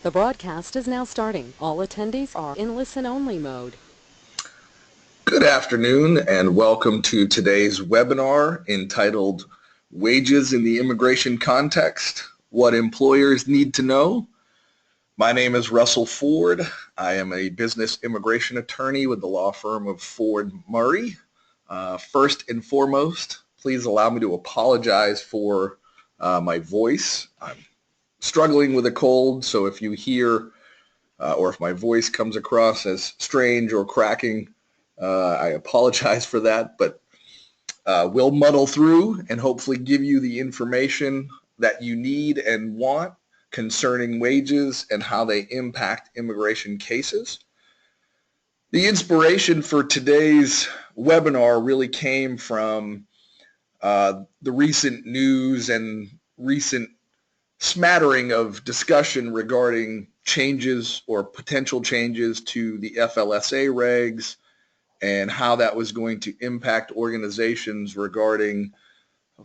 The broadcast is now starting. All attendees are in listen-only mode. Good afternoon and welcome to today's webinar entitled Wages in the Immigration Context, What Employers Need to Know. My name is Russell Ford. I am a business immigration attorney with the law firm of Ford Murray. First and foremost, please allow me to apologize for my voice. I'm struggling with a cold, so if you hear or if my voice comes across as strange or cracking, I apologize for that, but we'll muddle through and hopefully give you the information that you need and want concerning wages and how they impact immigration cases. The inspiration for today's webinar really came from the recent news and recent smattering of discussion regarding changes or potential changes to the FLSA regs and how that was going to impact organizations regarding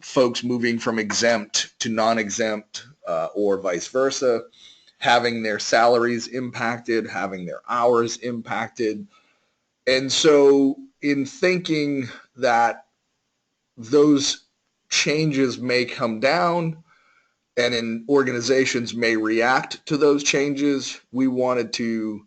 folks moving from exempt to non-exempt or vice versa, having their salaries impacted, having their hours impacted. And so in thinking that those changes may come down and in organizations may react to those changes, we wanted to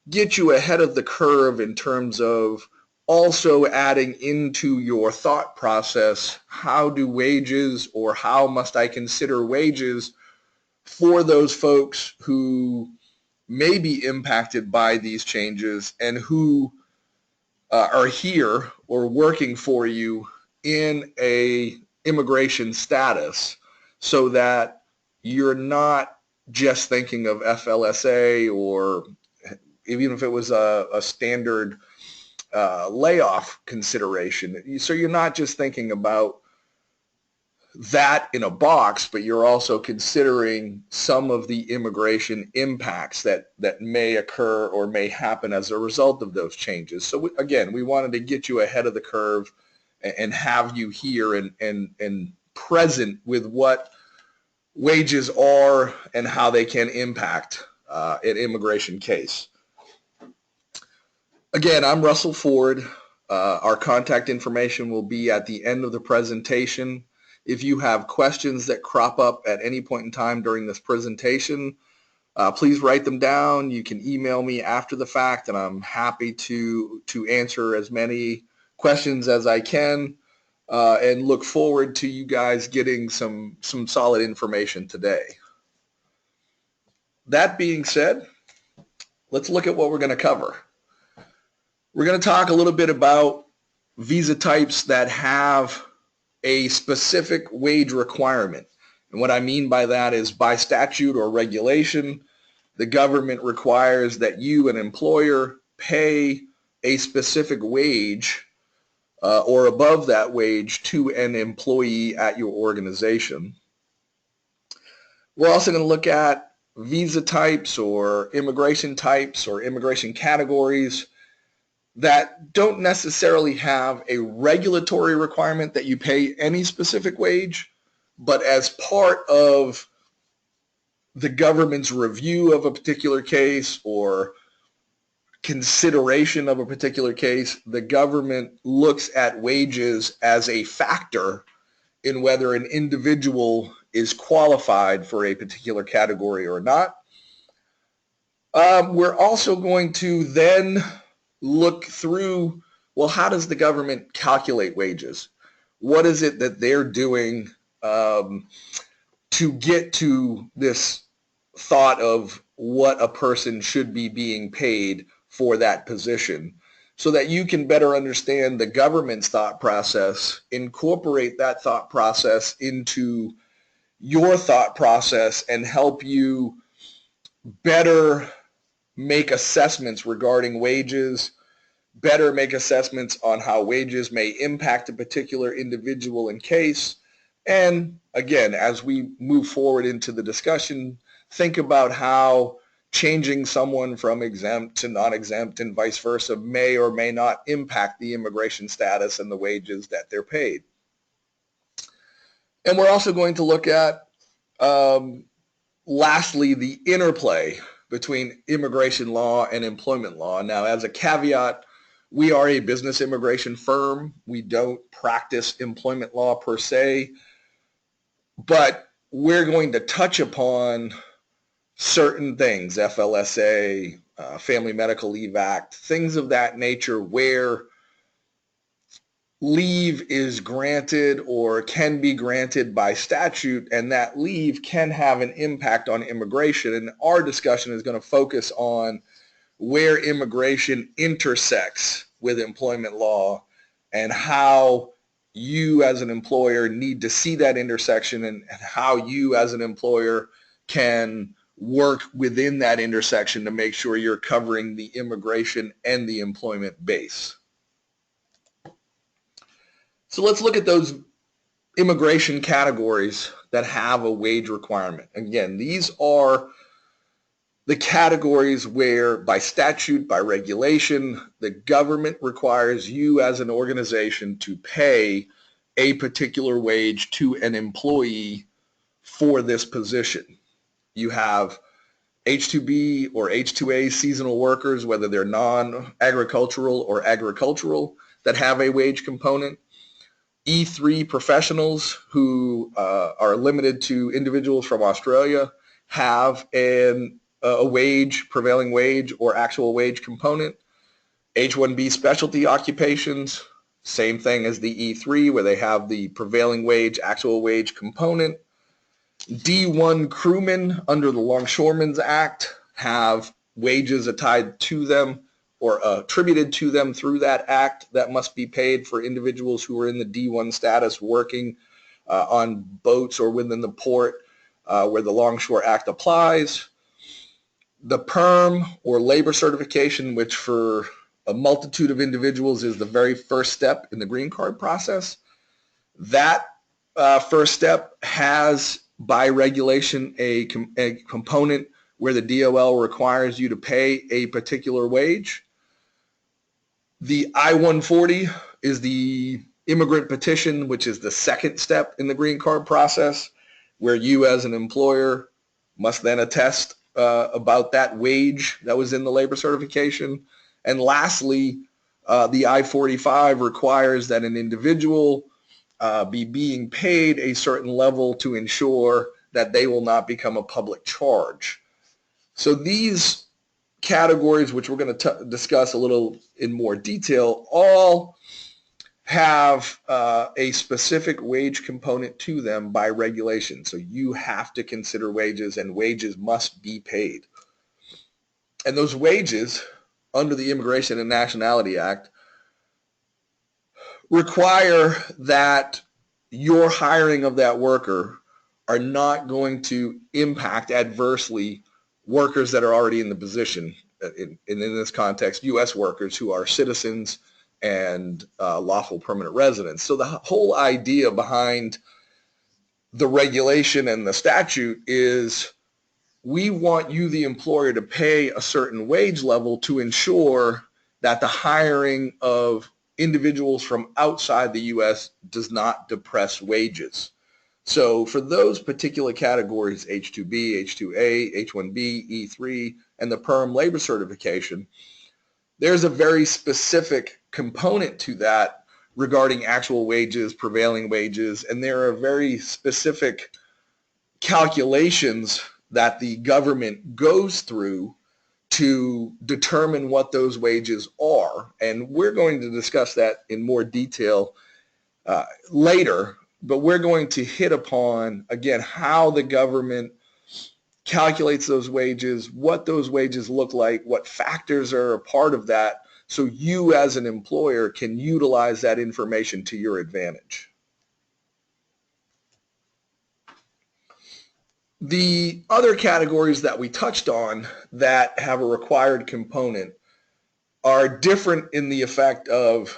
get you ahead of the curve in terms of also adding into your thought process, how do wages or how must I consider wages for those folks who may be impacted by these changes and who are here or working for you in a immigration status, so that you're not just thinking of FLSA or even if it was a standard layoff consideration. So you're not just thinking about that in a box, but you're also considering some of the immigration impacts that may occur or may happen as a result of those changes. So again, we wanted to get you ahead of the curve and have you here and present with what wages are and how they can impact an immigration case. Again, I'm Russell Ford. Our contact information will be at the end of the presentation. If you have questions that crop up at any point in time during this presentation, please write them down. You can email me after the fact, and I'm happy to answer as many questions as I can, and look forward to you guys getting some solid information today. That being said, let's look at what we're going to cover. We're going to talk a little bit about visa types that have a specific wage requirement. And what I mean by that is by statute or regulation, the government requires that you, an employer, pay a specific wage or above that wage to an employee at your organization. We're also going to look at visa types or immigration categories that don't necessarily have a regulatory requirement that you pay any specific wage, but as part of the government's review of a particular case or consideration of a particular case, the government looks at wages as a factor in whether an individual is qualified for a particular category or not. We're also going to then look through, well, how does the government calculate wages? What is it that they're doing to get to this thought of what a person should be being paid for that position, so that you can better understand the government's thought process, incorporate that thought process into your thought process, and help you better make assessments regarding wages, better make assessments on how wages may impact a particular individual in case. And again, as we move forward into the discussion, think about how changing someone from exempt to non-exempt and vice versa may or may not impact the immigration status and the wages that they're paid. And we're also going to look at, lastly, the interplay between immigration law and employment law. Now, as a caveat, we are a business immigration firm. We don't practice employment law per se, but we're going to touch upon certain things, FLSA, Family Medical Leave Act, things of that nature where leave is granted or can be granted by statute, and that leave can have an impact on immigration. And our discussion is going to focus on where immigration intersects with employment law and how you as an employer need to see that intersection, and how you as an employer can work within that intersection to make sure you're covering the immigration and the employment base. So let's look at those immigration categories that have a wage requirement. Again, these are the categories where by statute, by regulation, the government requires you as an organization to pay a particular wage to an employee for this position. You have H1B or H2A seasonal workers, whether they're non-agricultural or agricultural, that have a wage component. E3 professionals who are limited to individuals from Australia have a wage, prevailing wage or actual wage component. H1B specialty occupations, same thing as the E3, where they have the prevailing wage, actual wage component. D1 crewmen under the Longshoremen's Act have wages tied to them or attributed to them through that act that must be paid for individuals who are in the D1 status working on boats or within the port where the Longshore Act applies. The PERM or labor certification, which for a multitude of individuals is the very first step in the green card process. That first step has by regulation a component where the DOL requires you to pay a particular wage. The I-140 is the Immigrant Petition, which is the second step in the green card process, where you as an employer must then attest about that wage that was in the labor certification. And lastly, the I-45 requires that an individual be being paid a certain level to ensure that they will not become a public charge. So these categories, which we're going to discuss a little in more detail, all have a specific wage component to them by regulation. So you have to consider wages, and wages must be paid. And those wages under the Immigration and Nationality Act require that your hiring of that worker are not going to impact adversely workers that are already in the position, in this context, U.S. workers who are citizens and lawful permanent residents. So the whole idea behind the regulation and the statute is we want you, the employer, to pay a certain wage level to ensure that the hiring of individuals from outside the U.S. does not depress wages. So for those particular categories, H2B, H2A, H1B, E3, and the PERM labor certification, there's a very specific component to that regarding actual wages, prevailing wages, and there are very specific calculations that the government goes through to determine what those wages are. And we're going to discuss that in more detail later, but we're going to hit upon, again, how the government calculates those wages, what those wages look like, what factors are a part of that, so you as an employer can utilize that information to your advantage. The other categories that we touched on that have a required component are different in the effect of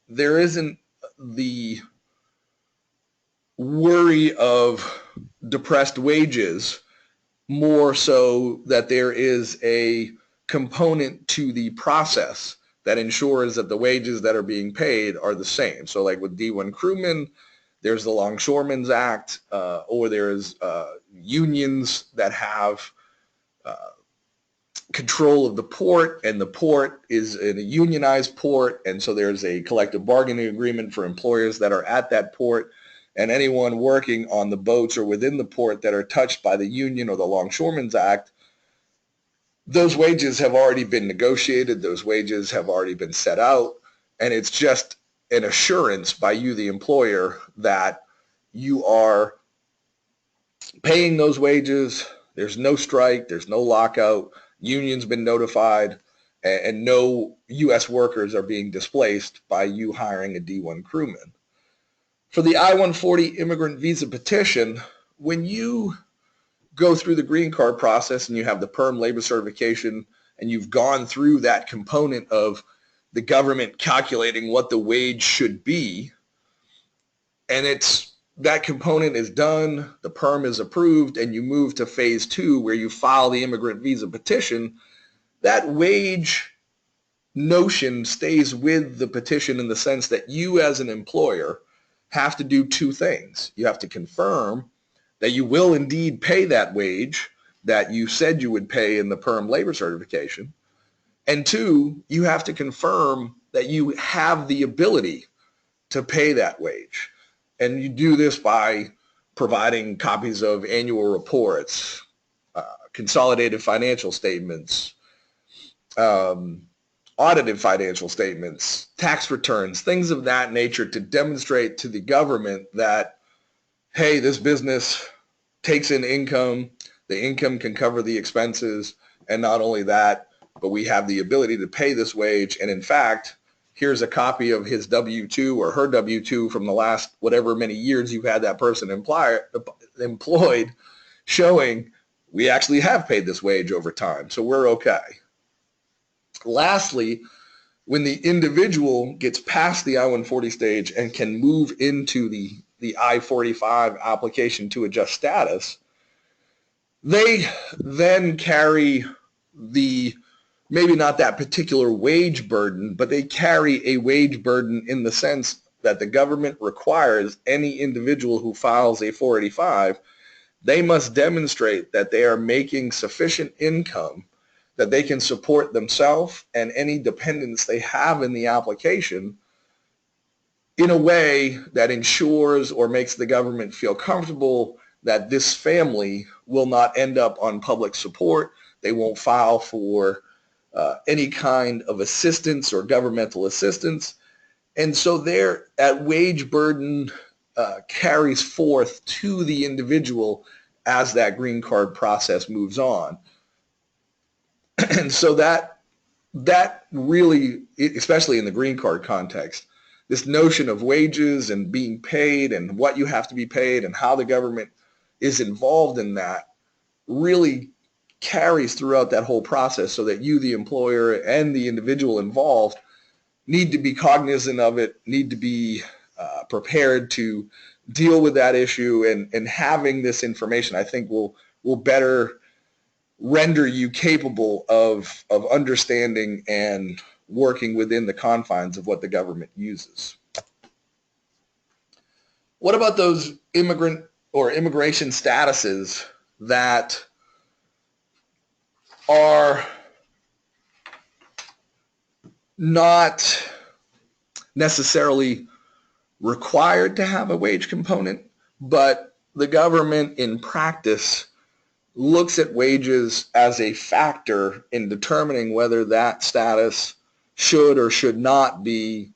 there isn't the worry of depressed wages, more so that there is a component to the process that ensures that the wages that are being paid are the same. So like with D1 crewmen, there's the Longshoremen's Act, or there's unions that have control of the port, and the port is in a unionized port, and so there's a collective bargaining agreement for employers that are at that port, and anyone working on the boats or within the port that are touched by the union or the Longshoremen's Act, those wages have already been negotiated, those wages have already been set out, and it's just an assurance by you, the employer, that you are paying those wages. There's no strike, there's no lockout, union's been notified, and no U.S. workers are being displaced by you hiring a D1 crewman. For the I-140 immigrant visa petition, when you go through the green card process and you have the perm labor certification and you've gone through that component of the government calculating what the wage should be, and that component is done, the perm is approved, and you move to phase 2 where you file the immigrant visa petition, that wage notion stays with the petition in the sense that you as an employer have to do 2 things. You have to confirm that you will indeed pay that wage that you said you would pay in the perm labor certification. And 2, you have to confirm that you have the ability to pay that wage. And you do this by providing copies of annual reports, consolidated financial statements, audited financial statements, tax returns, things of that nature to demonstrate to the government that, hey, this business takes in income, the income can cover the expenses, and not only that, but we have the ability to pay this wage. And in fact, here's a copy of his W-2 or her W-2 from the last whatever many years you've had that person employed, showing we actually have paid this wage over time, so we're okay. Lastly, when the individual gets past the I-140 stage and can move into the I-45 application to adjust status, they then carry maybe not that particular wage burden, but they carry a wage burden in the sense that the government requires any individual who files a 485, they must demonstrate that they are making sufficient income that they can support themselves and any dependents they have in the application in a way that ensures or makes the government feel comfortable that this family will not end up on public support. They won't file for any kind of assistance or governmental assistance. And so that wage burden carries forth to the individual as that green card process moves on. And so that really, especially in the green card context, this notion of wages and being paid and what you have to be paid and how the government is involved in that really carries throughout that whole process, so that you, the employer, and the individual involved need to be cognizant of it, need to be prepared to deal with that issue, and having this information, I think, will better render you capable of understanding and working within the confines of what the government uses. What about those immigrant or immigration statuses that are not necessarily required to have a wage component, but the government in practice looks at wages as a factor in determining whether that status should or should not be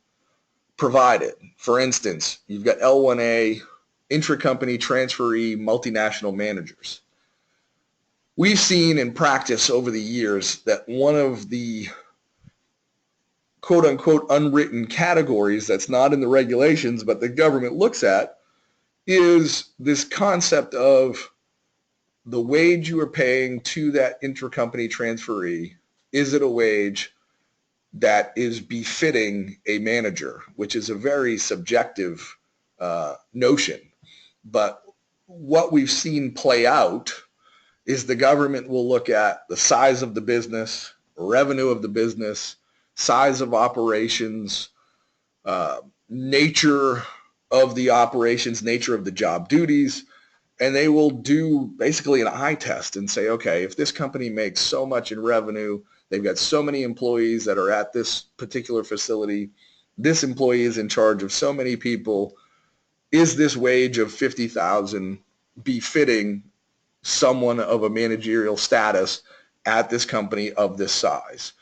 provided? For instance, you've got L1A, intracompany transferee multinational managers. We've seen in practice over the years that one of the quote-unquote unwritten categories that's not in the regulations but the government looks at is this concept of the wage you are paying to that intracompany transferee. Is it a wage that is befitting a manager, which is a very subjective notion. But what we've seen play out is the government will look at the size of the business, revenue of the business, size of operations, nature of the operations, nature of the job duties, and they will do basically an eye test and say, okay, if this company makes so much in revenue, they've got so many employees that are at this particular facility, this employee is in charge of so many people, is this wage of $50,000 befitting someone of a managerial status at this company of this size?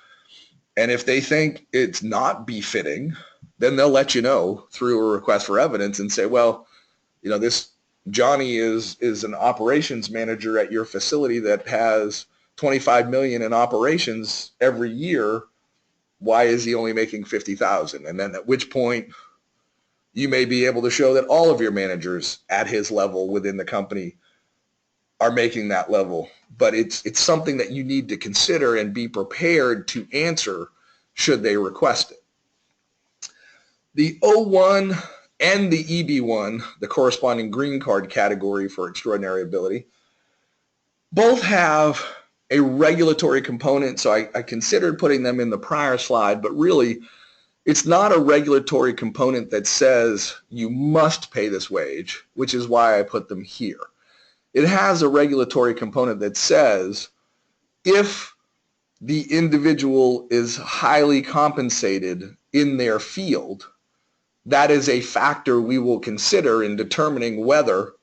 And if they think it's not befitting, then they'll let you know through a request for evidence and say, well, you know, this Johnny is an operations manager at your facility that has 25 million in operations every year. Why is he only making 50,000? And then at which point you may be able to show that all of your managers at his level within the company are making that level. But it's something that you need to consider and be prepared to answer should they request it. The O1 and the EB1, the corresponding green card category for extraordinary ability, both have a regulatory component. So I considered putting them in the prior slide, but really it's not a regulatory component that says you must pay this wage, which is why I put them here. It has a regulatory component that says if the individual is highly compensated in their field, that is a factor we will consider in determining whether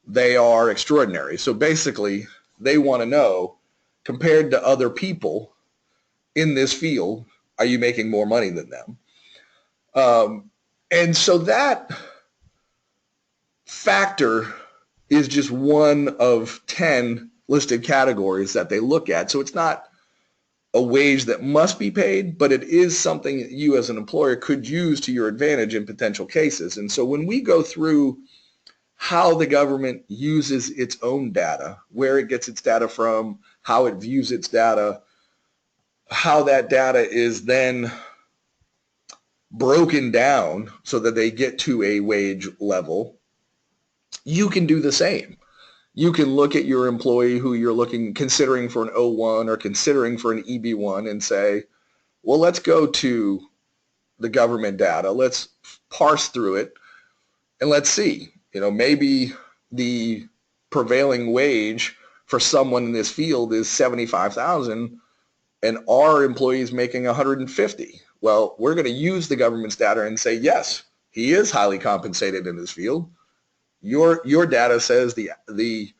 they are extraordinary. So basically, they want to know, compared to other people in this field, are you making more money than them? And so that factor is just one of 10 listed categories that they look at. So it's not a wage that must be paid, but it is something that you as an employer could use to your advantage in potential cases. And so when we go through how the government uses its own data, where it gets its data from, how it views its data, how that data is then broken down so that they get to a wage level, you can do the same. You can look at your employee who you're considering for an O1 or considering for an EB1 and say, well, let's go to the government data. Let's parse through it and let's see, you know, maybe the prevailing wage for someone in this field is 75,000 and our employee is making 150. Well, we're going to use the government's data and say, yes, he is highly compensated in this field. Your data says the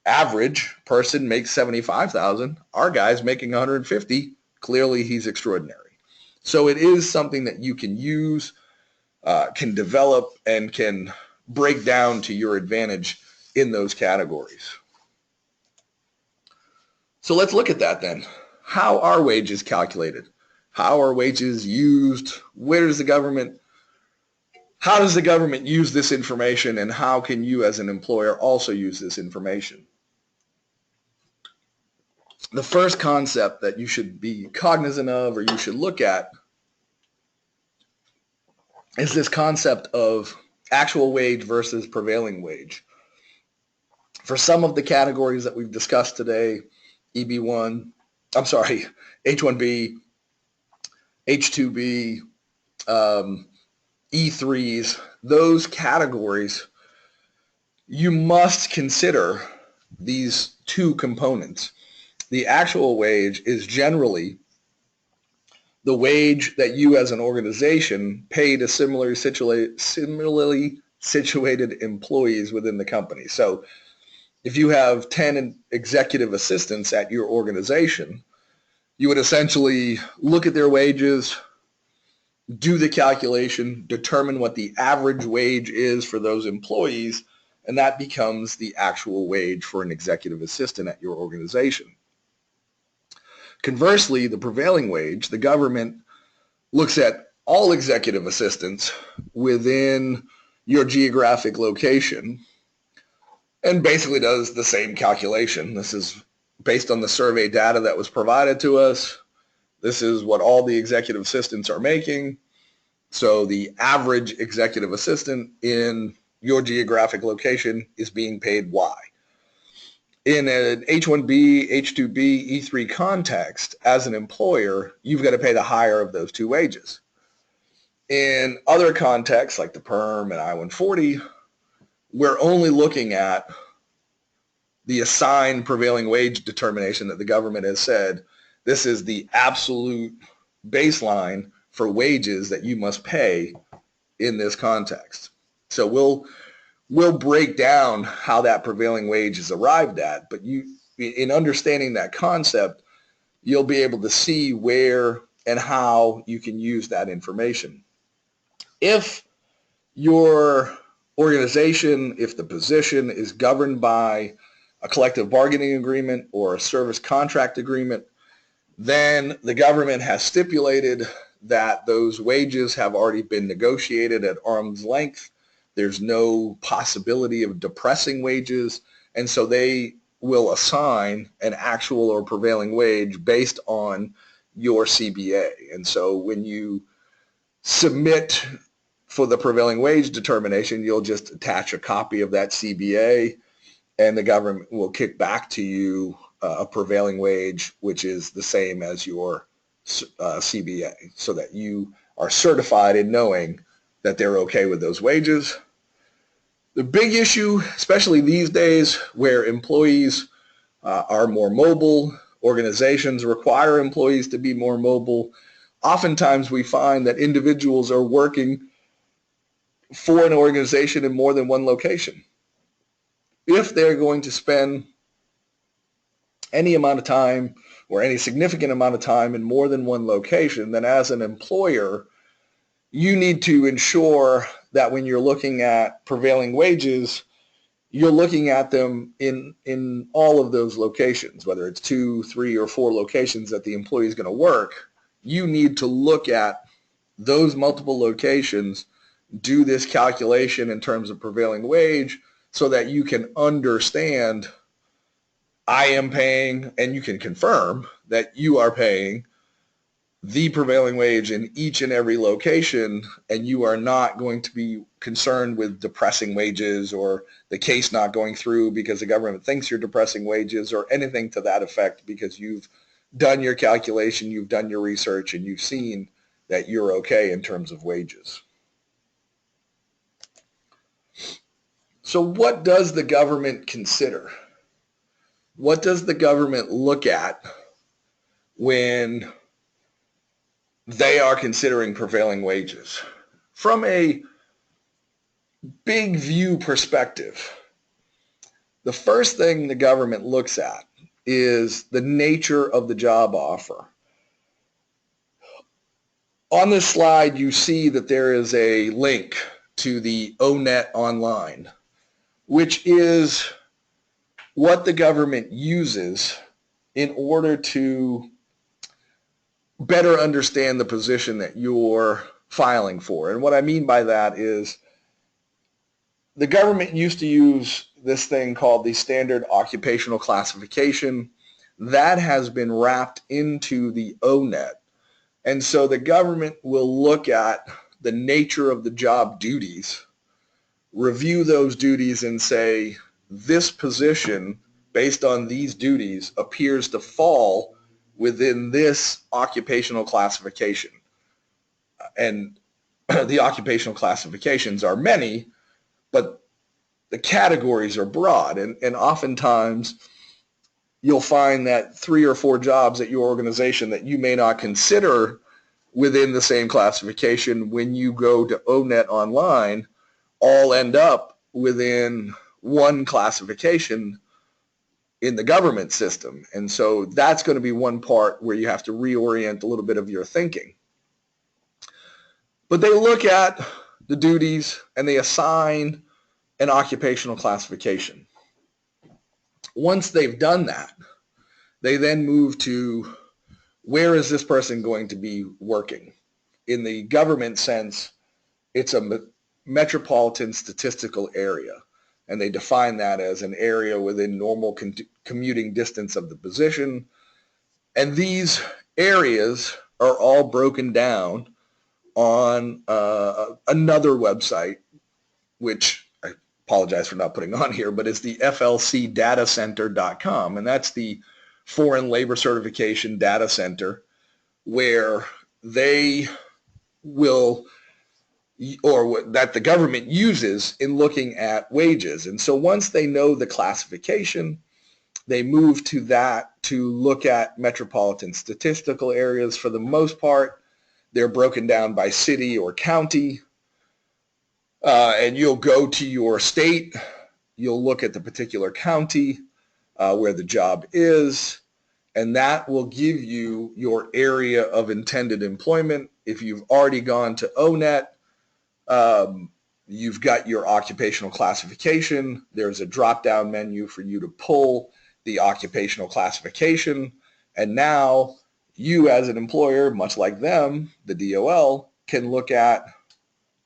average person makes 75,000. Our guy's making 150. Clearly, he's extraordinary. So it is something that you can use, can develop, and can break down to your advantage in those categories. So let's look at that then. How are wages calculated? How are wages used? How does the government use this information, and how can you as an employer also use this information? The first concept that you should be cognizant of or you should look at is this concept of actual wage versus prevailing wage. For some of the categories that we've discussed today, H1B, H2B, E3s, those categories, you must consider these two components. The actual wage is generally the wage that you as an organization pay to similarly situated employees within the company. So if you have 10 executive assistants at your organization, you would essentially look at their wages, do the calculation, determine what the average wage is for those employees, and that becomes the actual wage for an executive assistant at your organization. Conversely, the prevailing wage, the government looks at all executive assistants within your geographic location and basically does the same calculation. This is based on the survey data that was provided to us. This is what all the executive assistants are making. So the average executive assistant in your geographic location is being paid Y. In an H1B, H2B, E3 context, as an employer, you've got to pay the higher of those two wages. In other contexts, like the PERM and I-140, we're only looking at the assigned prevailing wage determination that the government has said, this is the absolute baseline for wages that you must pay in this context. So we'll break down how that prevailing wage is arrived at, but in understanding that concept, you'll be able to see where and how you can use that information. If your organization, if the position is governed by a collective bargaining agreement or a service contract agreement, then the government has stipulated that those wages have already been negotiated at arm's length. There's no possibility of depressing wages, and so they will assign an actual or prevailing wage based on your CBA. And so when you submit for the prevailing wage determination, you'll just attach a copy of that CBA, and the government will kick back to you a prevailing wage, which is the same as your CBA, so that you are certified in knowing that they're okay with those wages. The big issue, especially these days where employees are more mobile, organizations require employees to be more mobile, oftentimes we find that individuals are working for an organization in more than one location. If they're going to spend any amount of time or any significant amount of time in more than one location, then as an employer, you need to ensure that when you're looking at prevailing wages, you're looking at them in all of those locations, whether it's 2, 3, or 4 locations that the employee is going to work. You need to look at those multiple locations, do this calculation in terms of prevailing wage so that you can understand I am paying, and you can confirm that you are paying the prevailing wage in each and every location, and you are not going to be concerned with depressing wages or the case not going through because the government thinks you're depressing wages or anything to that effect, because you've done your calculation, you've done your research, and you've seen that you're okay in terms of wages. So what does the government consider? What does the government look at when they are considering prevailing wages? From a big view perspective, the first thing the government looks at is the nature of the job offer. On this slide, you see that there is a link to the ONET online, which is what the government uses in order to better understand the position that you're filing for. And what I mean by that is the government used to use this thing called the Standard Occupational Classification. That has been wrapped into the ONET. And so the government will look at the nature of the job duties, review those duties, and say, this position, based on these duties, appears to fall within this occupational classification. And the occupational classifications are many, but the categories are broad. And oftentimes, you'll find that 3 or 4 jobs at your organization that you may not consider within the same classification, when you go to ONET online, all end up within one classification in the government system. And so that's going to be one part where you have to reorient a little bit of your thinking. But they look at the duties and they assign an occupational classification. Once they've done that, they then move to, where is this person going to be working? In the government sense, it's a metropolitan statistical area, and they define that as an area within normal commuting distance of the position. And these areas are all broken down on another website, which I apologize for not putting on here, but it's the FLCdatacenter.com, and that's the Foreign Labor Certification Data Center, where they will, or that the government uses in looking at wages. And so once they know the classification, They moved to that to look at metropolitan statistical areas. For the most part, they're broken down by city or county. And you'll go to your state, you'll look at the particular county where the job is, and that will give you your area of intended employment. If you've already gone to ONET, you've got your occupational classification. There's a drop-down menu for you to pull the occupational classification, and now you as an employer, much like them, the DOL, can look at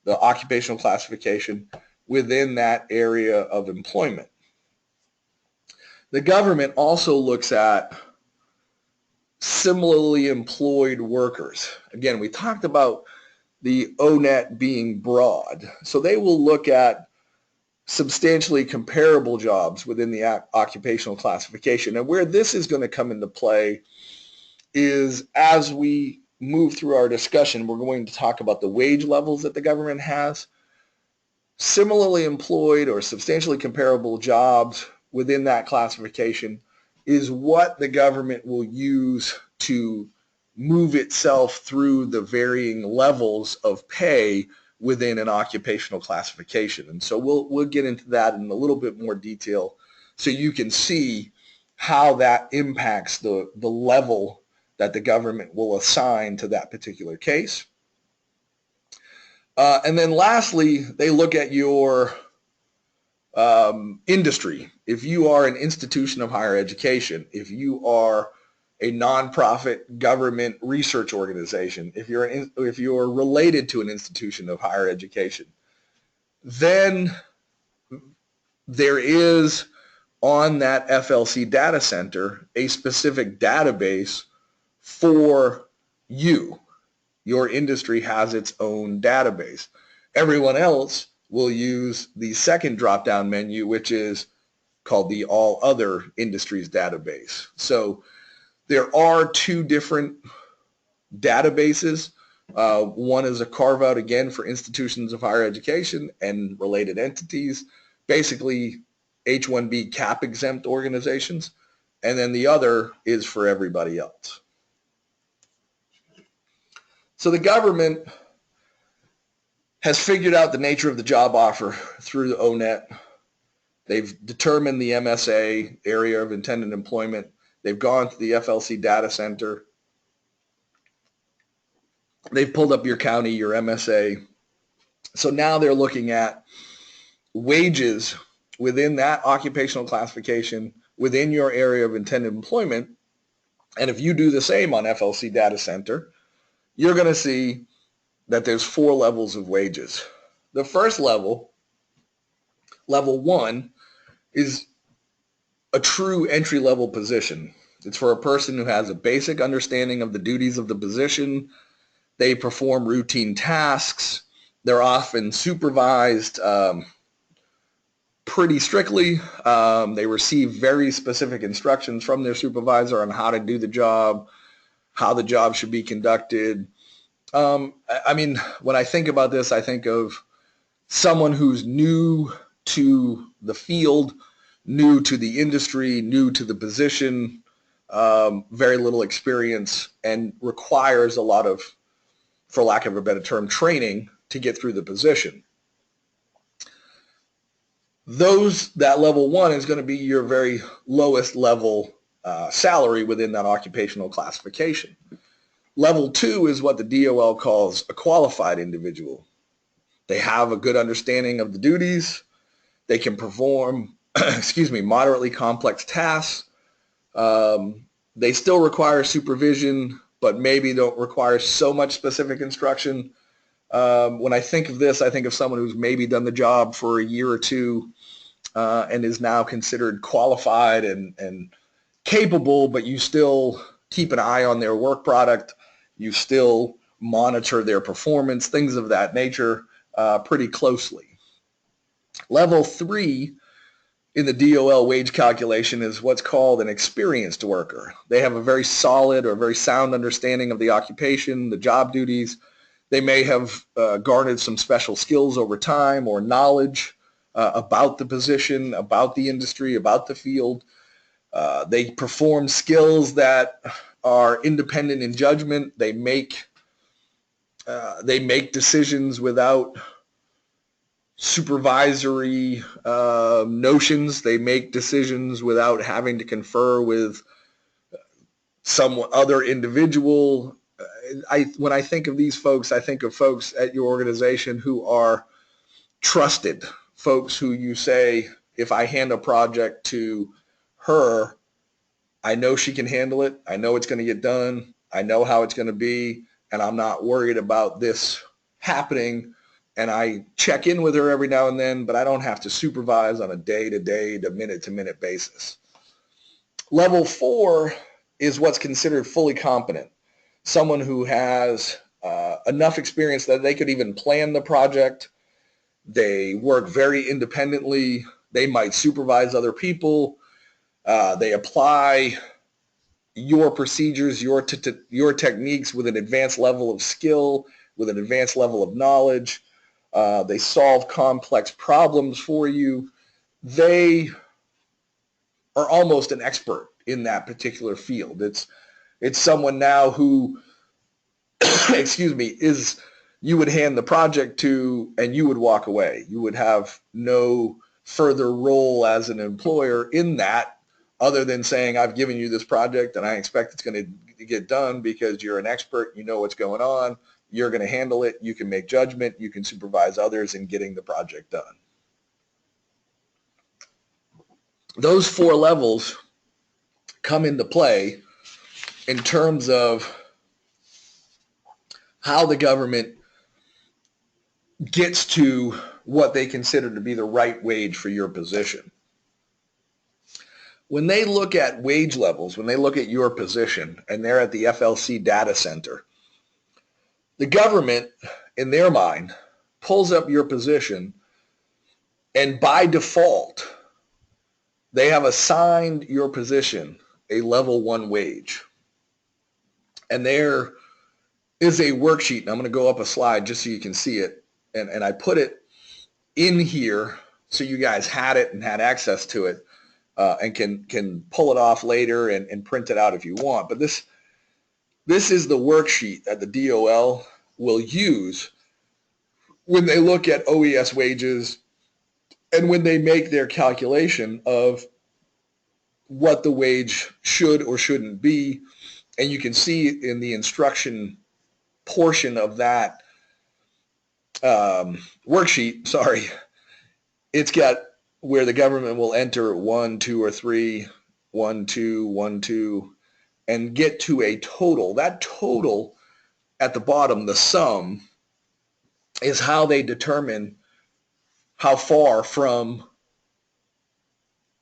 the occupational classification within that area of employment. The government also looks at similarly employed workers. Again, we talked about the ONET being broad, so they will look at substantially comparable jobs within the occupational classification. And where this is going to come into play is as we move through our discussion, we're going to talk about the wage levels that the government has. Similarly employed or substantially comparable jobs within that classification is what the government will use to move itself through the varying levels of pay within an occupational classification. And so we'll get into that in a little bit more detail so you can see how that impacts the level that the government will assign to that particular case. And then lastly, they look at your industry. If you are an institution of higher education, if you are a nonprofit government research organization, if you're related to an institution of higher education, then there is on that FLC data center a specific database for you. Your industry has its own database. Everyone else will use the second drop-down menu, which is called the All Other Industries database. So there are two different databases. One is a carve-out, again, for institutions of higher education and related entities, basically H1B cap-exempt organizations, and then the other is for everybody else. So the government has figured out the nature of the job offer through the ONET. They've determined the MSA, area of intended employment. They've gone to the FLC data center. They've pulled up your county, your MSA. So now they're looking at wages within that occupational classification, within your area of intended employment. And if you do the same on FLC data center, you're going to see that there's 4 levels of wages. The first level, level 1, is a true entry-level position. It's for a person who has a basic understanding of the duties of the position. They perform routine tasks. They're often supervised pretty strictly. They receive very specific instructions from their supervisor on how to do the job, how the job should be conducted. I mean, when I think about this, I think of someone who's new to the field, new to the industry, new to the position, very little experience, and requires a lot of, for lack of a better term, training to get through the position. That level 1 is going to be your very lowest level salary within that occupational classification. Level 2 is what the DOL calls a qualified individual. They have a good understanding of the duties. They can perform, moderately complex tasks. They still require supervision, but maybe don't require so much specific instruction. When I think of this, I think of someone who's maybe done the job for a year or two and is now considered qualified and capable, but you still keep an eye on their work product. You still monitor their performance, things of that nature pretty closely. Level 3 in the DOL wage calculation is what's called an experienced worker. They have a very solid or very sound understanding of the occupation, the job duties. They may have garnered some special skills over time or knowledge about the position, about the industry, about the field. They perform skills that are independent in judgment. They make decisions without supervisory notions. They make decisions without having to confer with some other individual. When I think of these folks, I think of folks at your organization who are trusted, folks who you say, if I hand a project to her, I know she can handle it. I know it's going to get done. I know how it's going to be, and I'm not worried about this happening. And I check in with her every now and then, but I don't have to supervise on a day-to-day to minute-to-minute basis. Level 4 is what's considered fully competent. Someone who has enough experience that they could even plan the project. They work very independently. They might supervise other people. They apply your procedures, your techniques with an advanced level of skill, with an advanced level of knowledge. They solve complex problems for you. They are almost an expert in that particular field. It's someone now who, excuse me, you would hand the project to and you would walk away. You would have no further role as an employer in that, other than saying, I've given you this project and I expect it's going to get done because you're an expert, you know what's going on, you're going to handle it, you can make judgment, you can supervise others in getting the project done. Those 4 levels come into play in terms of how the government gets to what they consider to be the right wage for your position. When they look at wage levels, when they look at your position, and they're at the FLC data center, the government, in their mind, pulls up your position, and by default, they have assigned your position a level 1 wage. And there is a worksheet, and I'm going to go up a slide just so you can see it, and I put it in here so you guys had it and had access to it, and can pull it off later and print it out if you want. But this is the worksheet that the DOL will use when they look at OES wages and when they make their calculation of what the wage should or shouldn't be. And you can see in the instruction portion of that worksheet, it's got where the government will enter 1, 2, or 3, 1, 2, 1, 2, and get to a total. That total at the bottom, the sum, is how they determine how far from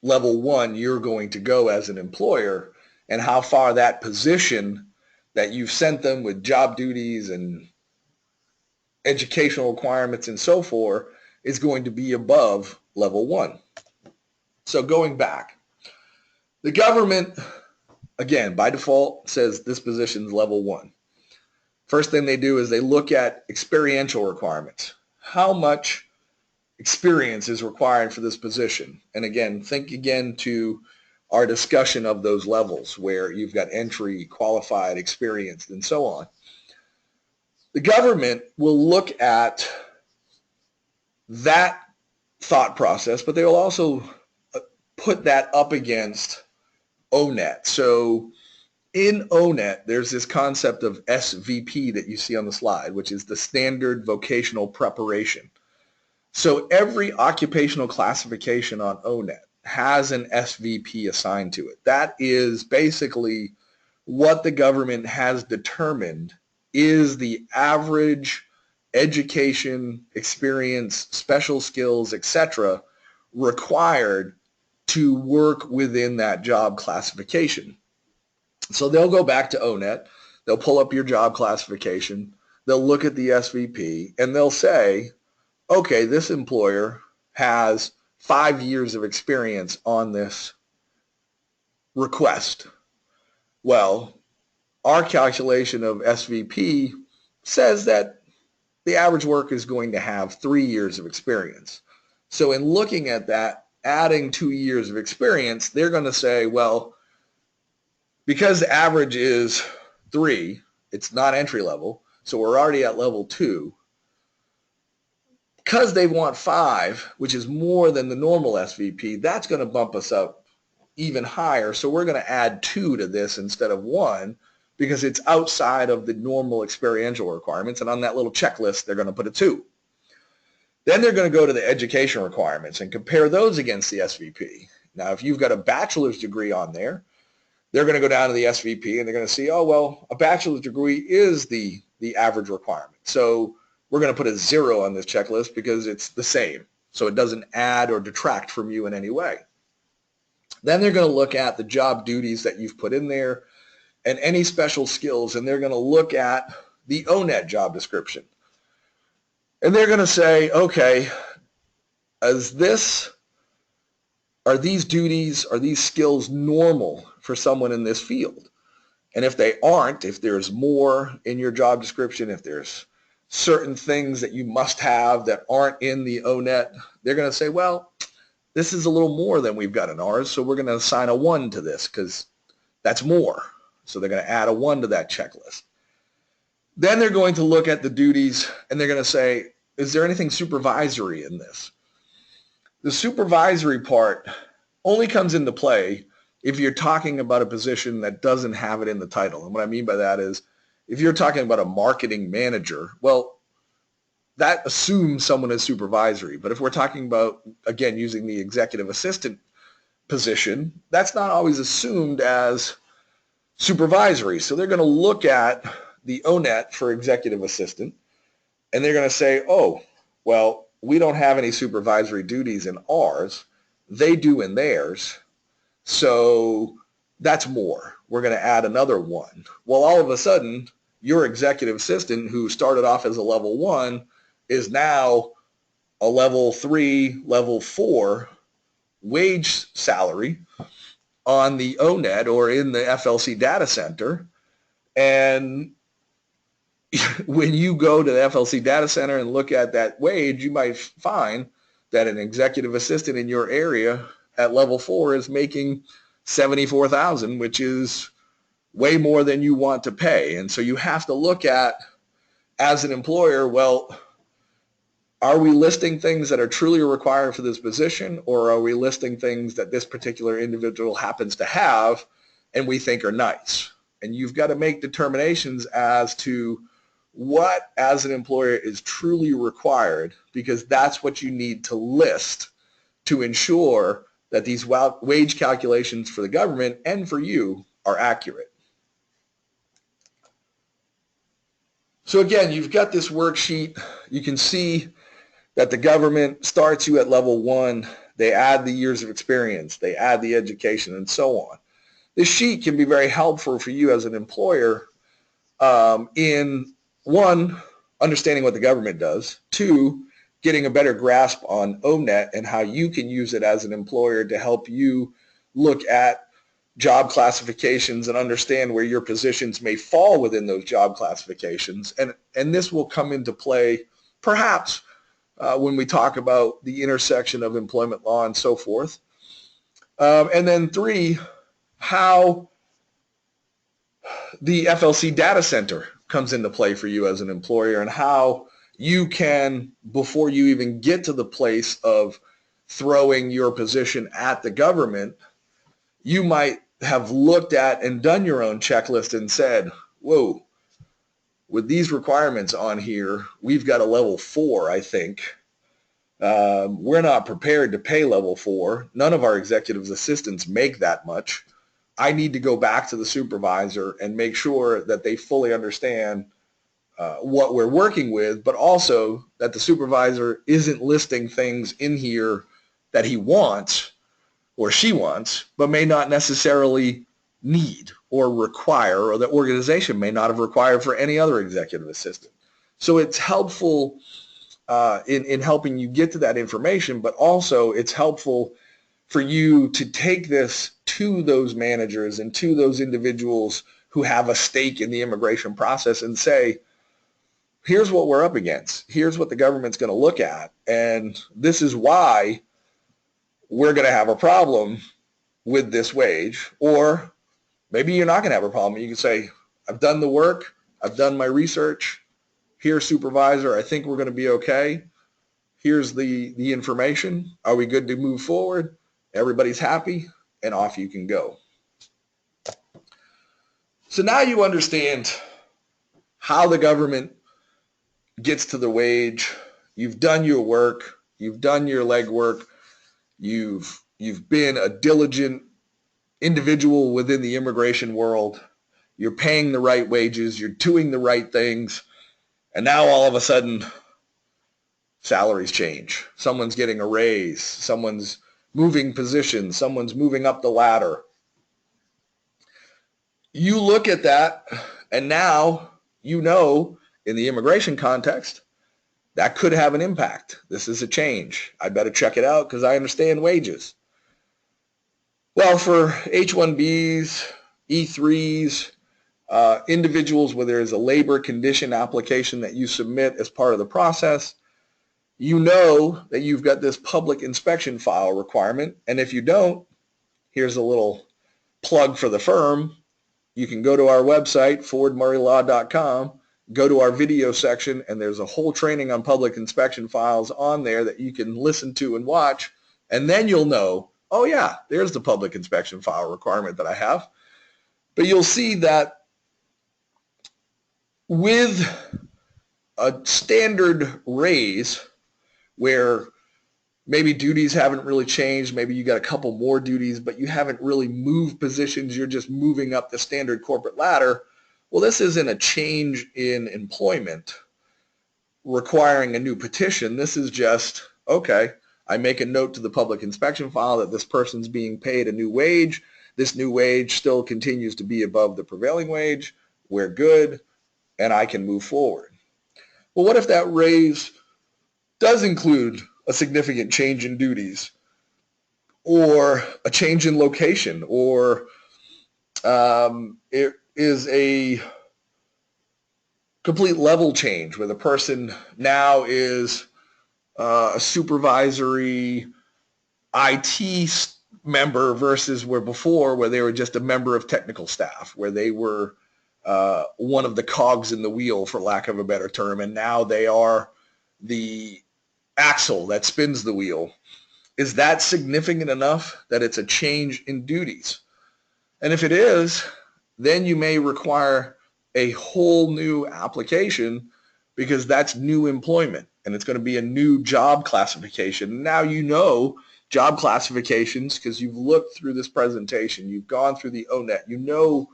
level 1 you're going to go as an employer, and how far that position that you've sent them with job duties and educational requirements and so forth is going to be above level 1. So going back, the government, again, by default, says this position is level 1. First thing they do is they look at experiential requirements. How much experience is required for this position? And again, think again to our discussion of those levels where you've got entry, qualified, experienced, and so on. The government will look at that thought process, but they will also put that up against ONET. So in ONET, there's this concept of SVP that you see on the slide, which is the Standard Vocational Preparation. So every occupational classification on ONET has an SVP assigned to it. That is basically what the government has determined is the average education, experience, special skills, etc., required to work within that job classification. So they'll go back to ONET, they'll pull up your job classification, they'll look at the SVP, and they'll say, okay, this employer has 5 years of experience on this request. Well, our calculation of SVP says that the average worker is going to have 3 years of experience. So in looking at that adding 2 years of experience, they're going to say, well, because the average is 3, it's not entry level, so we're already at level 2. Because they want 5, which is more than the normal SVP, that's going to bump us up even higher. So we're going to add 2 to this instead of 1 because it's outside of the normal experiential requirements. And on that little checklist, they're going to put a 2. Then they're going to go to the education requirements and compare those against the SVP. Now, if you've got a bachelor's degree on there, they're going to go down to the SVP and they're going to see, oh, well, a bachelor's degree is the average requirement. So we're going to put a 0 on this checklist because it's the same. So it doesn't add or detract from you in any way. Then they're going to look at the job duties that you've put in there and any special skills, and they're going to look at the ONET job description. And they're going to say, okay, are these duties, are these skills normal for someone in this field? And if they aren't, if there's more in your job description, if there's certain things that you must have that aren't in the ONET, they're going to say, well, this is a little more than we've got in ours, so we're going to assign a 1 to this because that's more. So they're going to add a 1 to that checklist. Then they're going to look at the duties and they're going to say, is there anything supervisory in this? The supervisory part only comes into play if you're talking about a position that doesn't have it in the title. And what I mean by that is if you're talking about a marketing manager, well, that assumes someone is supervisory. But if we're talking about, again, using the executive assistant position, that's not always assumed as supervisory. So they're going to look at the ONET for executive assistant, and they're going to say, oh, well, we don't have any supervisory duties in ours. They do in theirs. So that's more. We're going to add another 1. Well, all of a sudden, your executive assistant who started off as a level 1 is now a level 3, level 4 wage salary on the ONET or in the FLC data center. And when you go to the FLC data center and look at that wage, you might find that an executive assistant in your area at level 4 is making $74,000, which is way more than you want to pay. And so you have to look at, as an employer, well, are we listing things that are truly required for this position, or are we listing things that this particular individual happens to have and we think are nice? And you've got to make determinations as to what, as an employer, is truly required, because that's what you need to list to ensure that these wage calculations for the government and for you are accurate. So again, you've got this worksheet. You can see that the government starts you at level 1. They add the years of experience. They add the education and so on. This sheet can be very helpful for you as an employer in, 1, understanding what the government does, 2, getting a better grasp on ONET and how you can use it as an employer to help you look at job classifications and understand where your positions may fall within those job classifications. And this will come into play perhaps when we talk about the intersection of employment law and so forth. And then 3, how the FLC data center comes into play for you as an employer, and how you can, before you even get to the place of throwing your position at the government, you might have looked at and done your own checklist and said, whoa, with these requirements on here, we've got a level 4, I think. We're not prepared to pay level 4. None of our executive assistants make that much. I need to go back to the supervisor and make sure that they fully understand what we're working with, but also that the supervisor isn't listing things in here that he wants or she wants, but may not necessarily need or require, or the organization may not have required for any other executive assistant. So it's helpful in helping you get to that information, but also it's helpful for you to take this to those managers and to those individuals who have a stake in the immigration process and say, here's what we're up against. Here's what the government's going to look at. And this is why we're going to have a problem with this wage. Or maybe you're not going to have a problem. You can say, I've done the work, I've done my research, here, supervisor, I think we're going to be okay. Here's the information. Are we good to move forward? Everybody's happy, and off you can go. So now you understand how the government gets to the wage. You've done your work. You've done your legwork. You've been a diligent individual within the immigration world. You're paying the right wages. You're doing the right things. And now all of a sudden, salaries change. Someone's getting a raise. Someone's moving positions. Someone's moving up the ladder. You look at that, and now you know in the immigration context, that could have an impact. This is a change. I better check it out because I understand wages. Well, for H1Bs, E3s, individuals where there is a labor condition application that you submit as part of the process, you know that you've got this public inspection file requirement. And if you don't, here's a little plug for the firm. You can go to our website, fordmurraylaw.com, go to our video section, and there's a whole training on public inspection files on there that you can listen to and watch. And then you'll know, oh yeah, there's the public inspection file requirement that I have. But you'll see that with a standard raise where maybe duties haven't really changed, maybe you got a couple more duties, but you haven't really moved positions, you're just moving up the standard corporate ladder. Well, this isn't a change in employment requiring a new petition. This is just, okay, I make a note to the public inspection file that this person's being paid a new wage. This new wage still continues to be above the prevailing wage. We're good, and I can move forward. Well, what if that raise does include a significant change in duties, or a change in location, or it is a complete level change where the person now is a supervisory IT member versus where before where they were just a member of technical staff, where they were one of the cogs in the wheel, for lack of a better term, and now they are the axle that spins the wheel. Is that significant enough that it's a change in duties? And if it is, then you may require a whole new application because that's new employment and it's going to be a new job classification. Now you know job classifications because you've looked through this presentation, you've gone through the ONET, you know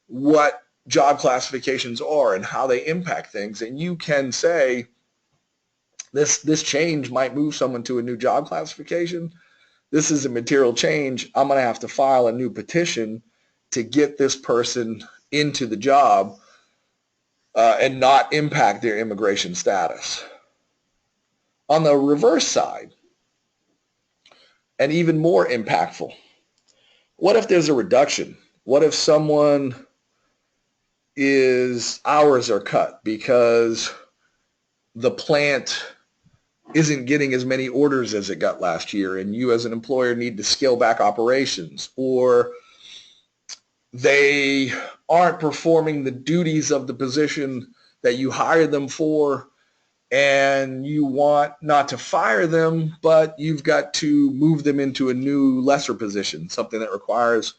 what job classifications are and how they impact things, and you can say, this change might move someone to a new job classification. This is a material change. I'm going to have to file a new petition to get this person into the job and not impact their immigration status. On the reverse side, and even more impactful, what if there's a reduction? What if someone hours are cut because the plant isn't getting as many orders as it got last year and you as an employer need to scale back operations, or they aren't performing the duties of the position that you hired them for and you want not to fire them, but you've got to move them into a new lesser position, something that requires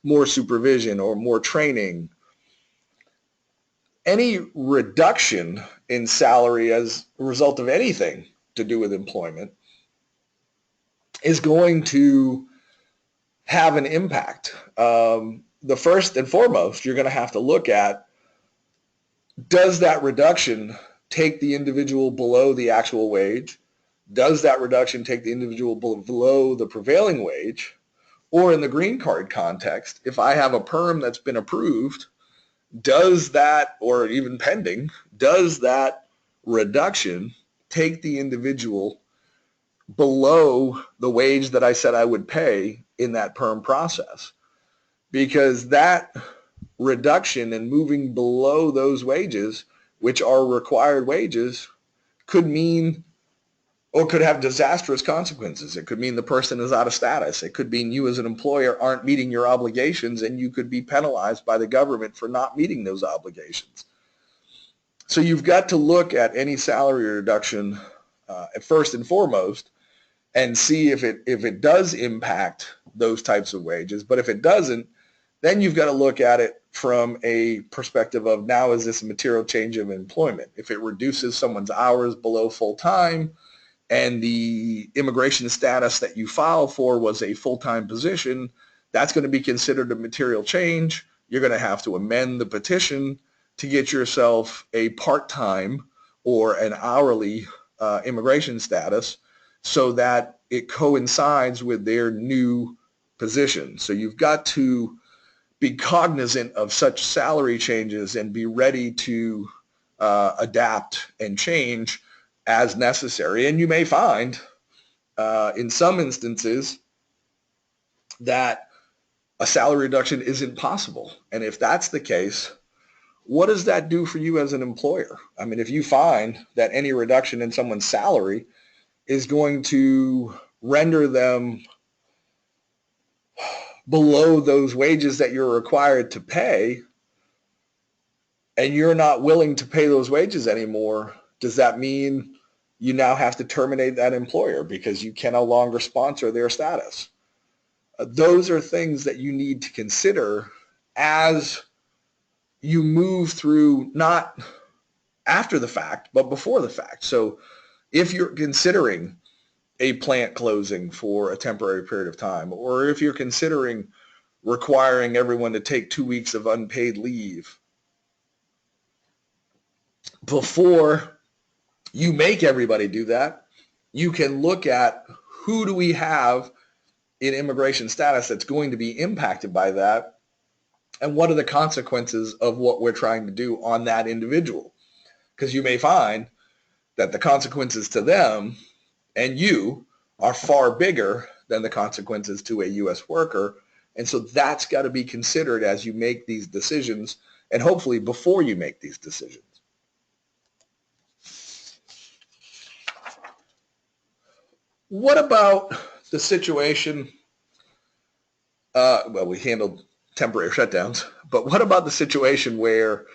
more supervision or more training. Any reduction in salary as a result of anything to do with employment is going to have an impact. The first and foremost, you're going to have to look at, does that reduction take the individual below the actual wage? Does that reduction take the individual below the prevailing wage? Or in the green card context, if I have a perm that's been approved, does that, or even pending, does that reduction take the individual below the wage that I said I would pay in that perm process? Because that reduction and moving below those wages, which are required wages, could mean or could have disastrous consequences. It could mean the person is out of status. It could mean you as an employer aren't meeting your obligations and you could be penalized by the government for not meeting those obligations. So you've got to look at any salary reduction first and foremost and see if it does impact those types of wages. But if it doesn't, then you've got to look at it from a perspective of, now is this a material change of employment? If it reduces someone's hours below full time and the immigration status that you filed for was a full-time position, that's going to be considered a material change. You're going to have to amend the petition to get yourself a part-time or an hourly immigration status so that it coincides with their new position. So you've got to be cognizant of such salary changes and be ready to adapt and change as necessary. And you may find in some instances that a salary reduction isn't possible. And if that's the case, what does that do for you as an employer? I mean, if you find that any reduction in someone's salary is going to render them below those wages that you're required to pay, and you're not willing to pay those wages anymore, does that mean you now have to terminate that employer because you can no longer sponsor their status? Those are things that you need to consider as you move through, not after the fact, but before the fact. So if you're considering a plant closing for a temporary period of time, or if you're considering requiring everyone to take 2 weeks of unpaid leave, before you make everybody do that, you can look at who do we have in immigration status that's going to be impacted by that, and what are the consequences of what we're trying to do on that individual. Because you may find that the consequences to them and you are far bigger than the consequences to a U.S. worker. And so that's got to be considered as you make these decisions, and hopefully before you make these decisions. What about the situation, well, we handled temporary shutdowns, but what about the situation where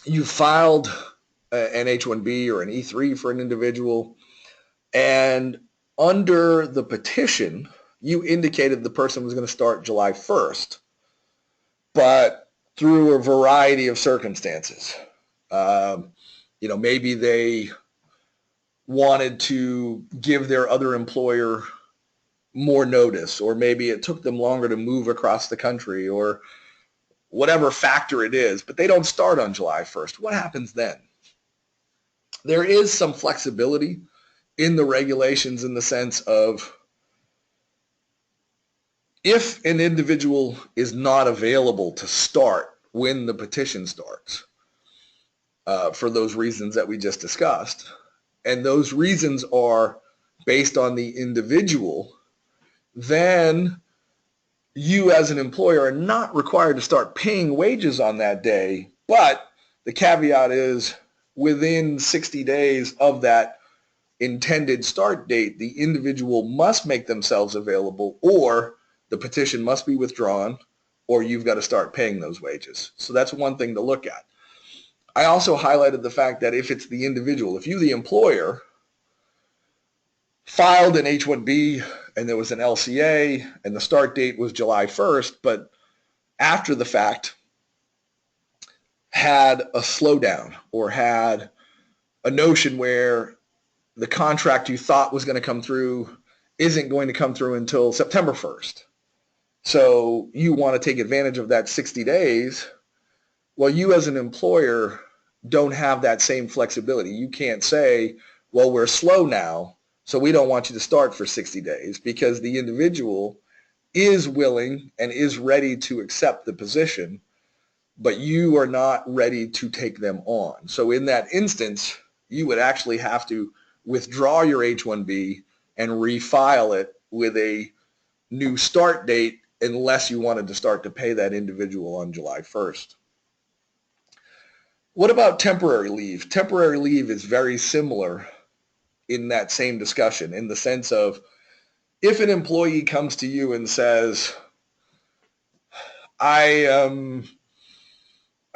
you filed an H1B or an E3 for an individual, and under the petition, you indicated the person was going to start July 1st, but through a variety of circumstances, maybe they wanted to give their other employer more notice, or maybe it took them longer to move across the country, or whatever factor it is, but they don't start on July 1st. What happens then? There is some flexibility in the regulations in the sense of, if an individual is not available to start when the petition starts, for those reasons that we just discussed, and those reasons are based on the individual, then you as an employer are not required to start paying wages on that day, but the caveat is within 60 days of that intended start date, the individual must make themselves available, or the petition must be withdrawn, or you've got to start paying those wages. So that's one thing to look at. I also highlighted the fact that if it's the individual, if you, the employer, filed an H1B and there was an LCA and the start date was July 1st, but after the fact had a slowdown or had a notion where the contract you thought was going to come through isn't going to come through until September 1st. So you want to take advantage of that 60 days. Well, you as an employer don't have that same flexibility. You can't say, well, we're slow now, so we don't want you to start for 60 days, because the individual is willing and is ready to accept the position, but you are not ready to take them on. So in that instance, you would actually have to withdraw your H1B and refile it with a new start date, unless you wanted to start to pay that individual on July 1st. What about temporary leave? Temporary leave is very similar in that same discussion, in the sense of, if an employee comes to you and says, I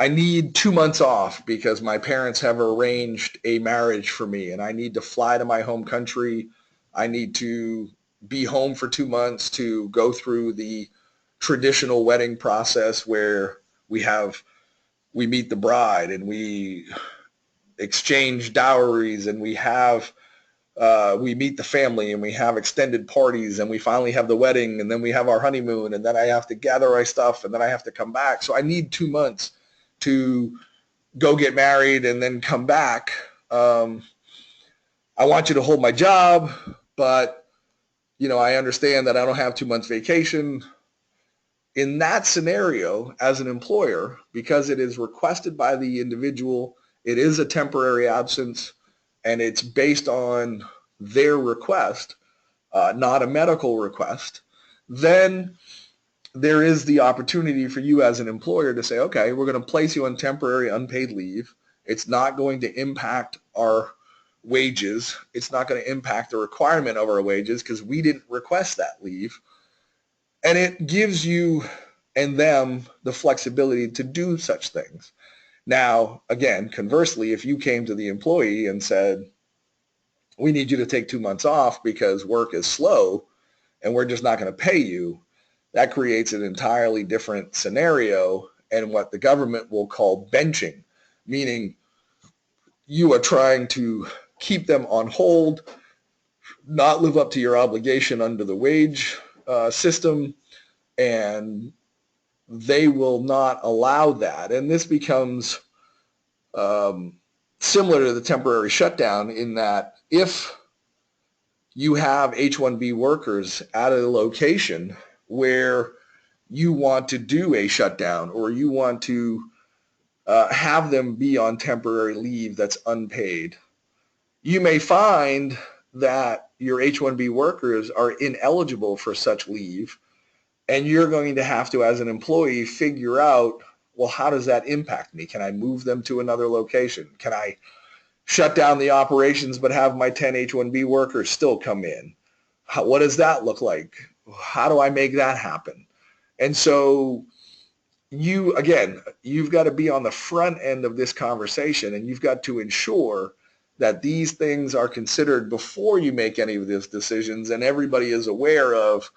need 2 months off because my parents have arranged a marriage for me and I need to fly to my home country. I need to be home for 2 months to go through the traditional wedding process where we meet the bride and we exchange dowries and we meet the family and we have extended parties and we finally have the wedding and then we have our honeymoon and then I have to gather my stuff and then I have to come back. So I need 2 months to go get married and then come back. I want you to hold my job, but I understand that I don't have 2 months vacation. In that scenario, as an employer, because it is requested by the individual, it is a temporary absence, and it's based on their request, not a medical request, then there is the opportunity for you as an employer to say, okay, we're going to place you on temporary unpaid leave. It's not going to impact our wages. It's not going to impact the requirement of our wages because we didn't request that leave. And it gives you and them the flexibility to do such things. Now, again, conversely, if you came to the employee and said, we need you to take 2 months off because work is slow and we're just not going to pay you, that creates an entirely different scenario and what the government will call benching, meaning you are trying to keep them on hold, not live up to your obligation under the wage system, and they will not allow that. And this becomes similar to the temporary shutdown in that if you have H1B workers at a location where you want to do a shutdown or you want to have them be on temporary leave that's unpaid, you may find that your H1B workers are ineligible for such leave, and you're going to have to, as an employee, figure out, well, how does that impact me? Can I move them to another location? Can I shut down the operations but have my 10 H1B workers still come in? What does that look like? How do I make that happen? And so you've got to be on the front end of this conversation, and you've got to ensure that these things are considered before you make any of these decisions, and everybody is aware of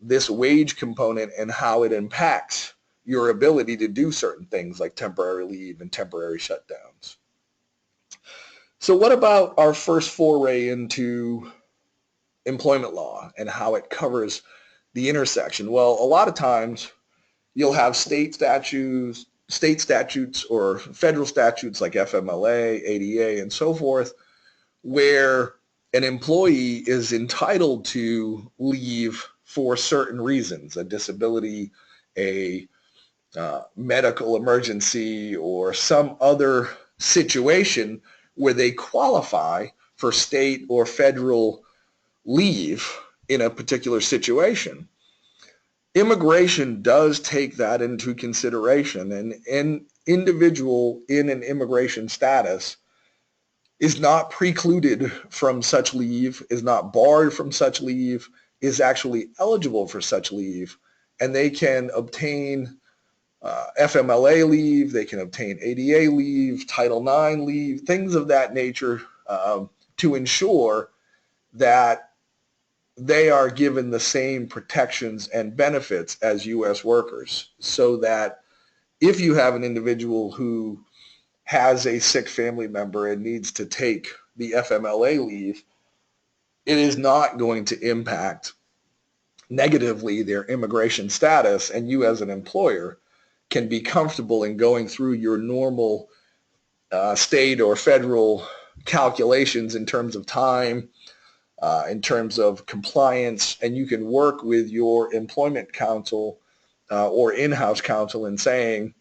this wage component and how it impacts your ability to do certain things like temporary leave and temporary shutdowns. So what about our first foray into employment law and how it covers the intersection? Well, a lot of times you'll have state statutes or federal statutes like FMLA, ADA, and so forth, where an employee is entitled to leave for certain reasons, a disability, a medical emergency, or some other situation where they qualify for state or federal leave in a particular situation. Immigration does take that into consideration, and an individual in an immigration status is not precluded from such leave, is not barred from such leave, is actually eligible for such leave, and they can obtain FMLA leave, they can obtain ADA leave, Title IX leave, things of that nature to ensure that they are given the same protections and benefits as U.S. workers, so that if you have an individual who has a sick family member and needs to take the FMLA leave, it is not going to impact negatively their immigration status, and you as an employer can be comfortable in going through your normal state or federal calculations in terms of time, in terms of compliance, and you can work with your employment counsel or in-house counsel in saying,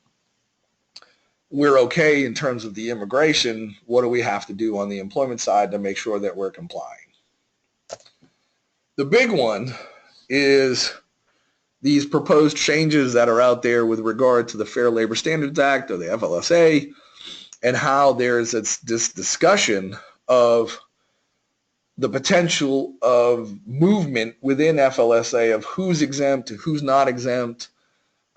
we're okay in terms of the immigration, what do we have to do on the employment side to make sure that we're complying? The big one is these proposed changes that are out there with regard to the Fair Labor Standards Act or the FLSA, and how there's this discussion of the potential of movement within FLSA of who's exempt, who's not exempt,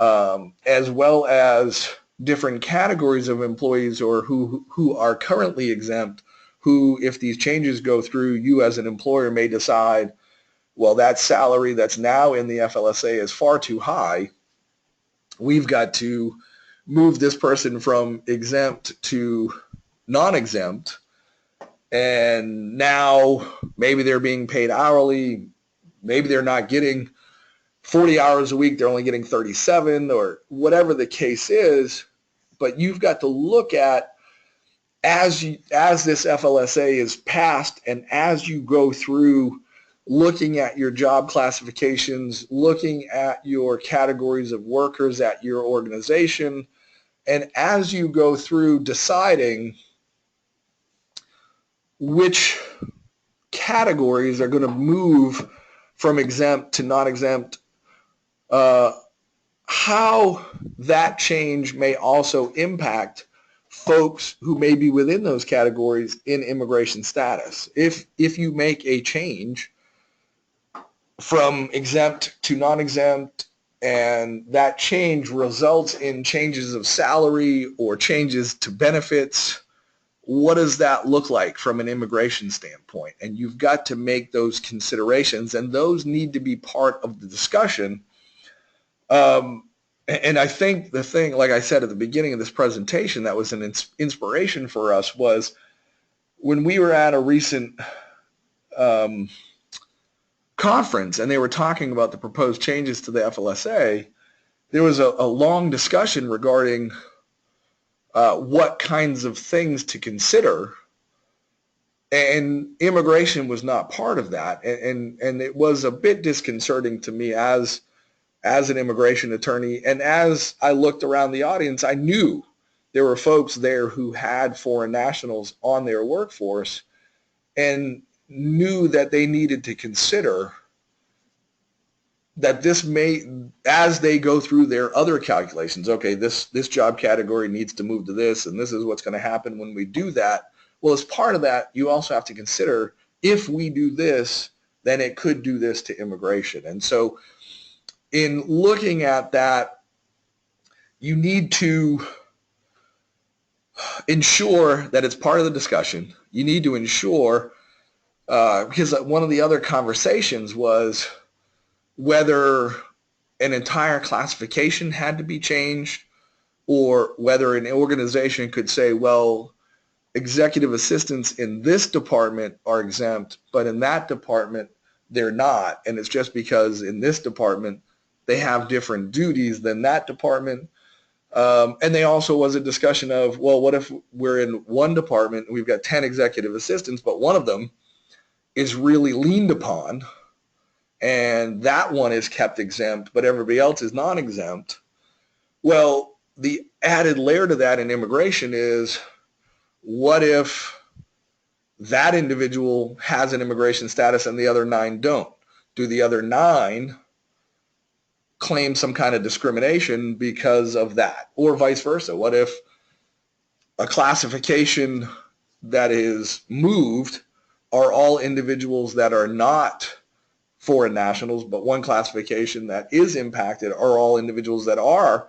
as well as different categories of employees or who are currently exempt, who, if these changes go through, you as an employer may decide, well, that salary that's now in the FLSA is far too high. We've got to move this person from exempt to non-exempt. And now maybe they're being paid hourly. Maybe they're not getting 40 hours a week. They're only getting 37 or whatever the case is. But you've got to look at, as this FLSA is passed and as you go through looking at your job classifications, looking at your categories of workers at your organization, and as you go through deciding which categories are going to move from exempt to non-exempt, how that change may also impact folks who may be within those categories in immigration status. If you make a change from exempt to non-exempt, and that change results in changes of salary or changes to benefits, what does that look like from an immigration standpoint? And you've got to make those considerations, and those need to be part of the discussion. And I think the thing, like I said at the beginning of this presentation, that was an inspiration for us was when we were at a recent conference and they were talking about the proposed changes to the FLSA, there was a long discussion regarding what kinds of things to consider, and immigration was not part of that, and it was a bit disconcerting to me as an immigration attorney. And as I looked around the audience, I knew there were folks there who had foreign nationals on their workforce and knew that they needed to consider that this may, as they go through their other calculations, okay, this job category needs to move to this, and this is what's going to happen when we do that. Well, as part of that, you also have to consider, if we do this, then it could do this to immigration. And so in looking at that, you need to ensure that it's part of the discussion. You need to ensure, because one of the other conversations was whether an entire classification had to be changed, or whether an organization could say, well, executive assistants in this department are exempt, but in that department they're not. And it's just because in this department they have different duties than that department. And there also was a discussion of, well, what if we're in one department and we've got 10 executive assistants, but one of them is really leaned upon, and that one is kept exempt, but everybody else is non-exempt. Well, the added layer to that in immigration is, what if that individual has an immigration status and the other 9 don't? Do the other 9 claim some kind of discrimination because of that? Or vice versa? What if a classification that is moved are all individuals that are not foreign nationals, but one classification that is impacted are all individuals that are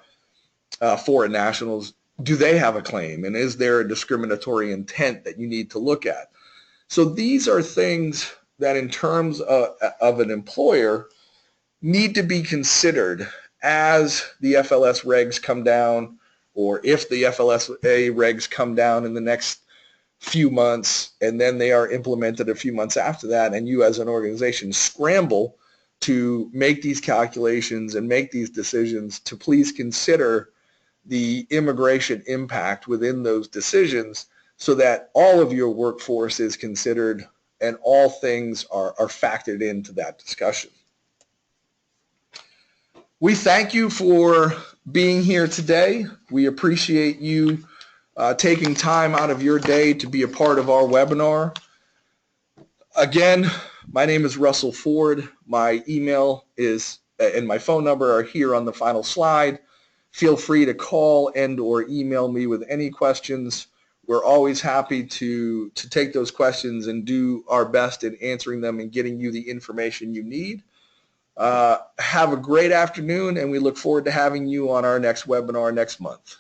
foreign nationals? Do they have a claim? And is there a discriminatory intent that you need to look at? So these are things that in terms of an employer need to be considered as the FLS regs come down, or if the FLSA regs come down in the next few months, and then they are implemented a few months after that, and you as an organization scramble to make these calculations and make these decisions, to please consider the immigration impact within those decisions so that all of your workforce is considered and all things are factored into that discussion. We thank you for being here today. We appreciate you taking time out of your day to be a part of our webinar. Again, my name is Russell Ford. My email is and my phone number are here on the final slide. Feel free to call and or email me with any questions We're always happy to take those questions and do our best in answering them and getting you the information you need. Have a great afternoon, and we look forward to having you on our next webinar next month.